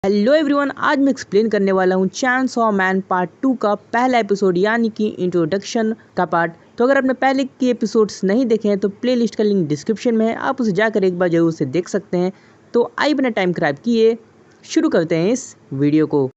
Hello everyone, आज मैं explain करने वाला हूँ चैनसॉ मैन पार्ट 2 का पहला एपिसोड यानी कि इंट्रोडक्शन का पार्ट। तो अगर आपने पहले के एपिसोड्स नहीं देखे हैं तो प्लेलिस्ट का लिंक डिस्क्रिप्शन में है, आप उसे जाकर एक बार जरूर से देख सकते हैं। तो आइए बिना टाइम खराब किए शुरू करते हैं इस वीडियो को।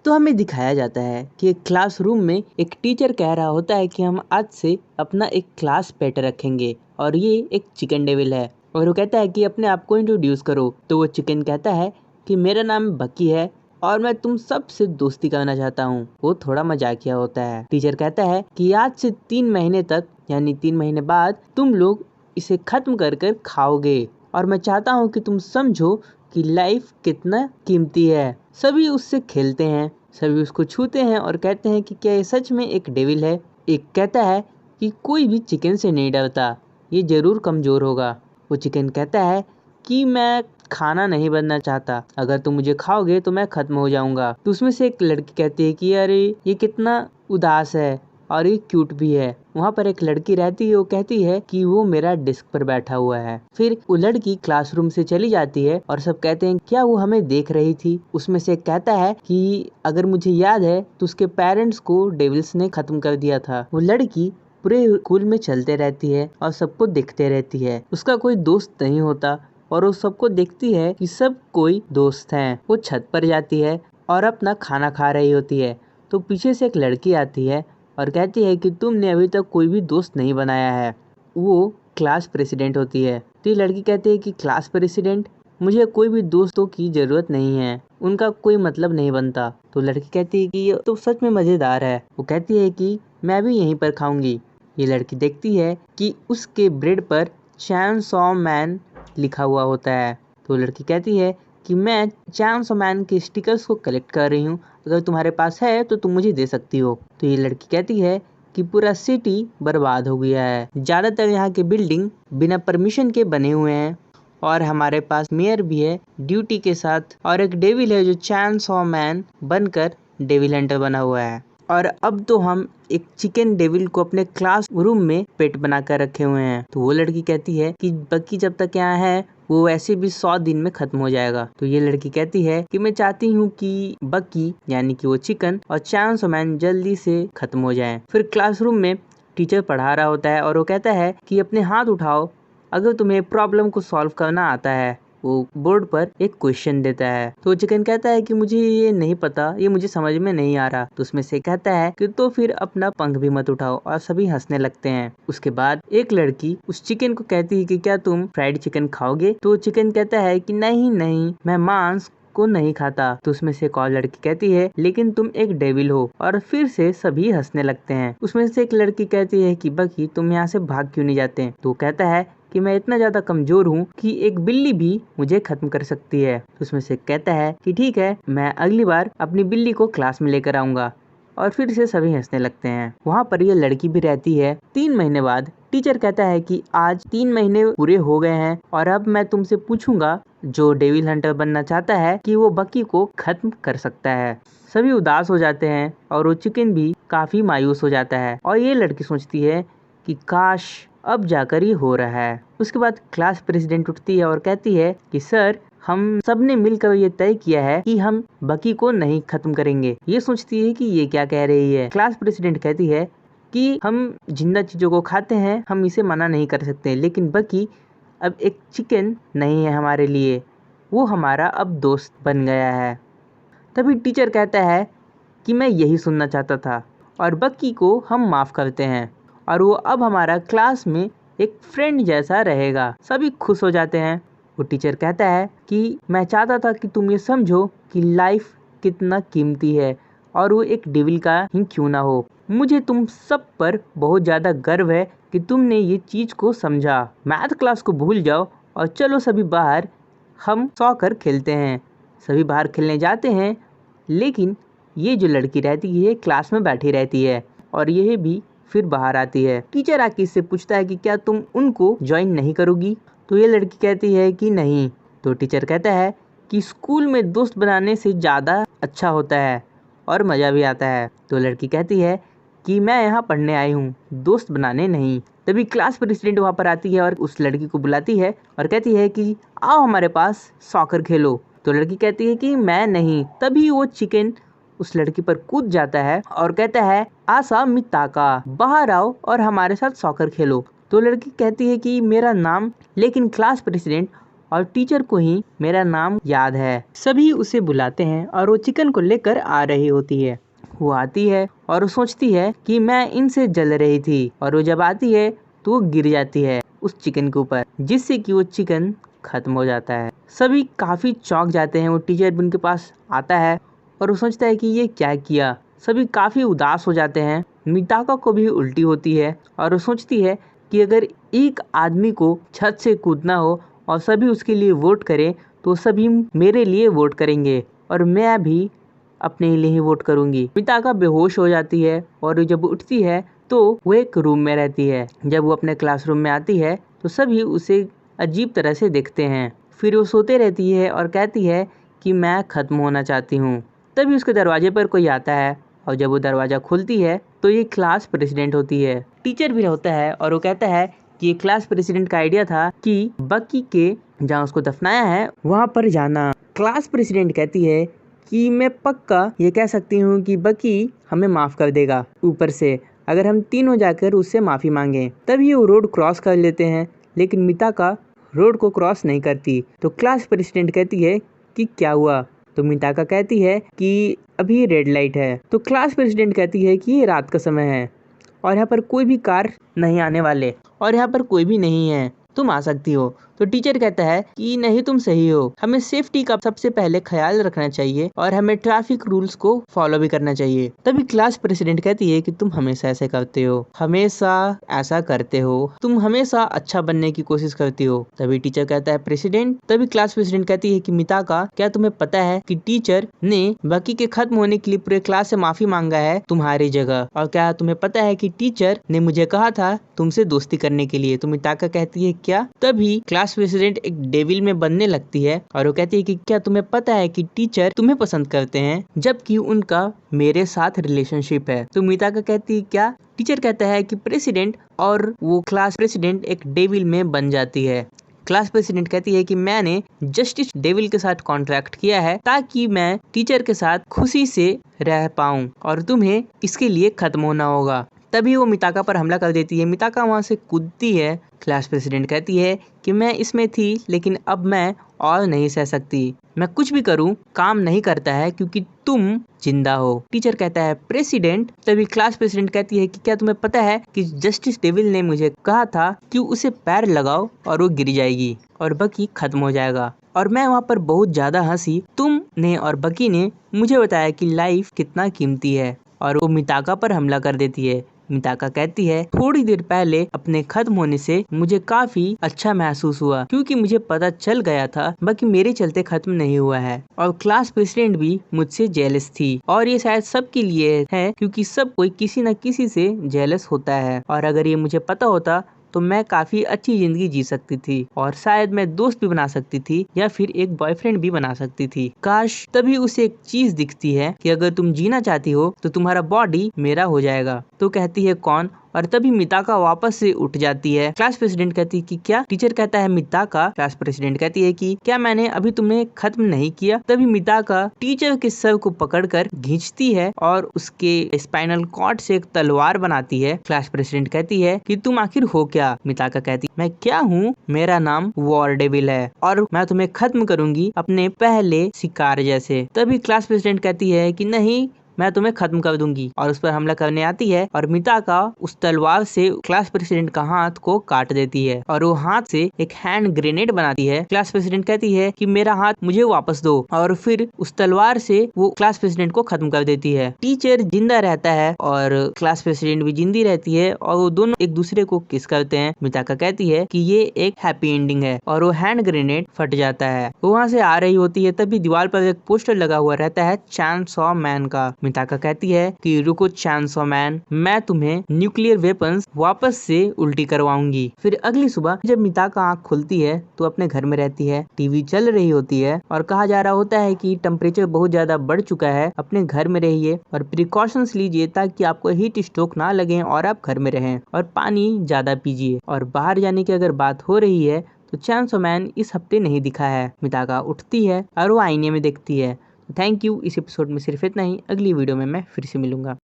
तो हमें दिखाया जाता है कि एक क्लासरूम में एक टीचर कह रहा होता है कि हम आज से अपना एक क्लास पेट रखेंगे और ये एक चिकन डेविल है। और वो कहता है कि अपने आप को इंट्रोड्यूस करो। तो वो चिकन कहता है कि मेरा नाम बकी है और मैं तुम सबसे दोस्ती करना चाहता हूँ। वो थोड़ा मजाकिया होता है। टीचर कहता है कि आज से 3 महीने तक यानी 3 महीने बाद तुम लोग इसे खत्म कर कर खाओगे और मैं चाहता हूँ कि तुम समझो कि लाइफ कितना कीमती है। सभी उससे खेलते हैं, सभी उसको छूते हैं और कहते हैं कि क्या ये सच में एक डेविल है। एक कहता है कि कोई भी चिकन से नहीं डरता, ये जरूर कमजोर होगा। वो चिकन कहता है कि मैं खाना नहीं बनना चाहता, अगर तुम मुझे खाओगे तो मैं खत्म हो जाऊंगा। तो उसमें से एक लड़की कहती है कि अरे ये कितना उदास है और ये क्यूट भी है। वहाँ पर एक लड़की रहती है, वो कहती है कि वो मेरा डिस्क पर बैठा हुआ है। फिर वो लड़की क्लासरूम से चली जाती है और सब कहते हैं क्या वो हमें देख रही थी। उसमें से एक कहता है कि अगर मुझे याद है तो उसके पेरेंट्स को डेविल्स ने खत्म कर दिया था। वो लड़की पूरे स्कूल में चलते रहती है और सबको देखते रहती है। उसका कोई दोस्त नहीं होता और वो सबको देखती है कि सब कोई दोस्त हैं। वो छत पर जाती है और अपना खाना खा रही होती है। तो पीछे से एक लड़की आती है और कहती है कि तुमने अभी तक कोई भी दोस्त नहीं बनाया है। वो क्लास प्रेसिडेंट होती है। तो ये लड़की कहती है कि क्लास प्रेसिडेंट, मुझे कोई भी दोस्तों की जरूरत नहीं है, उनका कोई मतलब नहीं बनता। तो लड़की कहती है कि ये तो सच में मजेदार है। वो कहती है कि मैं भी यहीं पर खाऊंगी। ये लड़की देखती है कि उसके ब्रेड पर चैनसॉ मैन लिखा हुआ होता है। तो लड़की कहती है कि मैं चैनसॉ मैन के स्टिकर्स को कलेक्ट कर रही हूँ, अगर तुम्हारे पास है तो तुम मुझे दे सकती हो। तो ये लड़की कहती है कि पूरा सिटी बर्बाद हो गया है, ज्यादातर यहाँ के बिल्डिंग बिना परमिशन के बने हुए हैं और हमारे पास मेयर भी है ड्यूटी के साथ और एक डेविल है जो चैनसॉ मैन बनकर डेविल हंटर बना हुआ है। और अब तो हम एक चिकन डेविल को अपने क्लास रूम में पेट बना कर रखे हुए हैं। तो वो लड़की कहती है कि बकी जब तक यहाँ है वो वैसे भी 100 दिन में खत्म हो जाएगा। तो ये लड़की कहती है कि मैं चाहती हूँ कि बकी यानी कि वो चिकन और चैनसॉ मैन जल्दी से खत्म हो जाए। फिर क्लासरूम में टीचर पढ़ा रहा होता है और वो कहता है कि अपने हाथ उठाओ अगर तुम्हें प्रॉब्लम को सॉल्व करना आता है। वो बोर्ड पर एक क्वेश्चन देता है। तो चिकन कहता है कि मुझे ये नहीं पता, ये मुझे समझ में नहीं आ रहा। तो उसमें से कहता है कि तो फिर अपना पंख भी मत उठाओ और सभी हंसने लगते हैं। उसके बाद एक लड़की उस चिकन को कहती है कि क्या तुम फ्राइड चिकन खाओगे। तो चिकन कहता है कि नहीं नहीं, मैं मांस को नहीं खाता। तो उसमें से एक और लड़की कहती है लेकिन तुम एक डेविल हो और फिर से सभी हंसने लगते हैं। उसमें से एक लड़की कहती है कि बकी तुम यहाँ से भाग क्यों नहीं जाते। तो कहता है कि मैं इतना ज्यादा कमजोर हूँ कि एक बिल्ली भी मुझे खत्म कर सकती है। तो उसमें से कहता है कि ठीक है, मैं अगली बार अपनी बिल्ली को क्लास में लेकर आऊंगा और फिर से सभी हंसने लगते हैं। वहाँ पर ये लड़की भी रहती है। 3 महीने बाद टीचर कहता है कि आज 3 महीने पूरे हो गए हैं और अब मैं तुमसे पूछूंगा जो डेविल हंटर बनना चाहता है कि वो बकी को खत्म कर सकता है। सभी उदास हो जाते हैं और वो चिकन भी काफी मायूस हो जाता है और ये लड़की सोचती है कि काश अब जाकर ये हो रहा है। उसके बाद क्लास प्रेसिडेंट उठती है और कहती है कि सर, हम सब ने मिलकर ये तय किया है कि हम बकी को नहीं खत्म करेंगे। ये सोचती है कि ये क्या कह रही है। क्लास प्रेसिडेंट कहती है कि हम जिंदा चीजों को खाते हैं, हम इसे मना नहीं कर सकते, लेकिन बकी अब एक चिकन नहीं है हमारे लिए, वो हमारा अब दोस्त बन गया है। तभी टीचर कहता है कि मैं यही सुनना चाहता था और बक्की को हम माफ करते हैं और वो अब हमारा क्लास में एक फ्रेंड जैसा रहेगा। सभी खुश हो जाते हैं। वो टीचर कहता है कि मैं चाहता था कि तुम ये समझो कि लाइफ कितना कीमती है और वो एक डेविल का ही क्यों ना हो। मुझे तुम सब पर बहुत ज्यादा गर्व है कि तुमने ये चीज को समझा। मैथ क्लास को भूल जाओ और चलो सभी बाहर, हम सॉकर खेलते हैं। सभी बाहर खेलने जाते हैं, लेकिन ये जो लड़की रहती है क्लास में बैठी रहती है और यह भी फिर बाहर आती है। टीचर आके इससे पूछता है कि क्या तुम उनको ज्वाइन नहीं करोगी। तो ये लड़की कहती है कि नहीं। तो टीचर कहता है कि स्कूल में दोस्त बनाने से ज़्यादा अच्छा होता है और मज़ा भी आता है। तो लड़की कहती है कि मैं यहाँ पढ़ने आई हूँ, दोस्त बनाने नहीं। तभी क्लास प्रेसिडेंट वहाँ पर आती है और उस लड़की को बुलाती है और कहती है कि आओ हमारे पास सॉकर खेलो। तो लड़की कहती है कि मैं नहीं। तभी वो चिकन उस लड़की पर कूद जाता है और कहता है आसा मिताका, बाहर आओ और हमारे साथ सॉकर खेलो। तो लड़की कहती है कि मेरा नाम, लेकिन क्लास प्रेसिडेंट और टीचर को ही मेरा नाम याद है। सभी उसे बुलाते हैं और वो चिकन को लेकर आ रही होती है। वो आती है और वो सोचती है कि मैं इनसे जल रही थी, और वो जब आती है तो वो गिर जाती है उस चिकन के ऊपर, जिससे कि वो चिकन खत्म हो जाता है। सभी काफी चौंक जाते हैं। वो टीचर भी उनके पास आता है और वो सोचता है कि ये क्या किया। सभी काफी उदास हो जाते हैं। मिताका को भी उल्टी होती है और वो सोचती है कि अगर एक आदमी को छत से कूदना हो और सभी उसके लिए वोट करें तो सभी मेरे लिए वोट करेंगे और मैं भी अपने लिए ही वोट करूंगी। मिताका बेहोश हो जाती है और जब उठती है तो वो एक रूम में रहती है। जब वो अपने क्लासरूम में आती है तो सभी उसे अजीब तरह से देखते हैं। फिर वो सोते रहती है और कहती है कि मैं खत्म होना चाहती हूँ। तभी उसके दरवाजे पर कोई आता है और जब वो दरवाजा खुलती है तो ये क्लास प्रेसिडेंट होती है। टीचर भी होता है और वो कहता है कि ये क्लास प्रेसिडेंट का आइडिया था कि बकी के जहाँ उसको दफनाया है वहाँ पर जाना। क्लास प्रेसिडेंट कहती है कि मैं पक्का ये कह सकती हूँ कि बकी हमें माफ कर देगा ऊपर से, अगर हम तीनों जाकर उससे माफी मांगे। तभी वो रोड क्रॉस कर लेते हैं, लेकिन मिताका रोड को क्रॉस नहीं करती। तो क्लास प्रेसिडेंट कहती है कि क्या हुआ। तो मिताका कहती है कि अभी रेड लाइट है। तो क्लास प्रेसिडेंट कहती है कि ये रात का समय है और यहाँ पर कोई भी कार नहीं आने वाले और यहाँ पर कोई भी नहीं है, तुम आ सकती हो। तो टीचर कहता है कि नहीं, तुम सही हो, हमें सेफ्टी का सबसे पहले ख्याल रखना चाहिए और हमें ट्रैफिक रूल्स को फॉलो भी करना चाहिए। तभी क्लास प्रेसिडेंट कहती है कि तुम हमेशा ऐसे करते हो, हमेशा ऐसा करते हो, तुम हमेशा अच्छा बनने की कोशिश करती हो। तभी टीचर कहता है प्रेसिडेंट। तभी क्लास प्रेसिडेंट कहती है कि मिताका, क्या तुम्हें पता है कि टीचर ने बकी के खत्म होने के लिए पूरे क्लास से माफी मांगा है तुम्हारी जगह, और क्या तुम्हें पता है कि टीचर ने मुझे कहा था तुमसे दोस्ती करने के लिए। तो मिताका कहती है क्या। तभी क्लास प्रेसिडेंट एक डेविल में बनने लगती है और वो कहती है कि क्या तुम्हें पता है कि टीचर तुम्हें पसंद करते हैं जबकि उनका मेरे साथ रिलेशनशिप है। तो मिताका कहती है क्या। टीचर कहता है कि प्रेसिडेंट, और वो क्लास प्रेसिडेंट एक डेविल में बन जाती है। क्लास प्रेसिडेंट कहती है कि मैंने जस्टिस डेविल के साथ कॉन्ट्रैक्ट किया है ताकि मैं टीचर के साथ खुशी से रह पाऊं और तुम्हें इसके लिए खत्म होना होगा। तभी वो मिताका पर हमला कर देती है। मिताका वहाँ से कूदती है। क्लास प्रेसिडेंट कहती है कि मैं इसमें थी, लेकिन अब मैं और नहीं सह सकती, मैं कुछ भी करूं काम नहीं करता है क्योंकि तुम जिंदा हो। टीचर कहता है प्रेसिडेंट। तभी क्लास प्रेसिडेंट कहती है कि क्या तुम्हें पता है कि जस्टिस डेविल ने मुझे कहा था कि उसे पैर लगाओ और वो गिर जाएगी और बकी खत्म हो जाएगा, और मैं वहाँ पर बहुत ज्यादा हंसी। तुमने और बकी ने मुझे बताया कि लाइफ कितना कीमती है, और वो मिताका पर हमला कर देती है। मिताका कहती है थोड़ी देर पहले अपने खत्म होने से मुझे काफी अच्छा महसूस हुआ क्योंकि मुझे पता चल गया था बाकी मेरे चलते खत्म नहीं हुआ है, और क्लास प्रेसिडेंट भी मुझसे जेलस थी, और ये शायद सबके लिए है क्योंकि सब कोई किसी न किसी से जेलस होता है, और अगर ये मुझे पता होता तो मैं काफी अच्छी जिंदगी जी सकती थी और शायद मैं दोस्त भी बना सकती थी या फिर एक बॉयफ्रेंड भी बना सकती थी। काश। तभी उसे एक चीज दिखती है कि अगर तुम जीना चाहती हो तो तुम्हारा बॉडी मेरा हो जाएगा। तो कहती है कौन, और तभी मिताका वापस से उठ जाती है। क्लास प्रेसिडेंट कहती है कि क्या। टीचर कहता है मिताका। क्लास प्रेसिडेंट कहती है कि क्या मैंने अभी तुम्हें खत्म नहीं किया। तभी मिताका टीचर के सर को पकड़कर खींचती है और उसके स्पाइनल कॉर्ड से एक तलवार बनाती है। क्लास प्रेसिडेंट कहती है कि तुम आखिर हो क्या। मिताका कहती मैं क्या हूँ, मेरा नाम वॉर डेविल है और मैं तुम्हें खत्म करूंगी अपने पहले शिकार जैसे। तभी क्लास प्रेसिडेंट कहती है कि नहीं, मैं तुम्हें खत्म कर दूंगी, और उस पर हमला करने आती है और मिताका उस तलवार से क्लास प्रेसिडेंट का हाथ को काट देती है और वो हाथ से एक हैंड ग्रेनेड बनाती है। क्लास प्रेसिडेंट कहती है कि मेरा हाथ मुझे वापस दो, और फिर उस तलवार से वो क्लास प्रेसिडेंट को खत्म कर देती है। टीचर जिंदा रहता है और क्लास प्रेसिडेंट भी जिंदी रहती है और वो दोनों एक दूसरे को किस करते हैं। मिताका कहती है कि ये एक हैप्पी एंडिंग है, और वो हैंड ग्रेनेड फट जाता है। वो वहाँ से आ रही होती है, तभी दीवार पर एक पोस्टर लगा हुआ रहता है चैनसॉ मैन का। मिताका कहती है कि रुको चैनसॉ मैन, मैं तुम्हें न्यूक्लियर वेपन्स वापस से उल्टी करवाऊंगी। फिर अगली सुबह जब मिताका आँख खुलती है तो अपने घर में रहती है, टीवी चल रही होती है और कहा जा रहा होता है कि टेम्परेचर बहुत ज्यादा बढ़ चुका है, अपने घर में रहिए और प्रिकॉशंस लीजिए ताकि आपको हीट स्ट्रोक ना लगे और आप घर में रहें और पानी ज्यादा पीजिए। और बाहर जाने की अगर बात हो रही है तो चैनसॉ मैन इस हफ्ते नहीं दिखा है। मिताका उठती है और वो आईने में देखती है। थैंक यू, इस एपिसोड में सिर्फ इतना ही। अगली वीडियो में मैं फिर से मिलूंगा।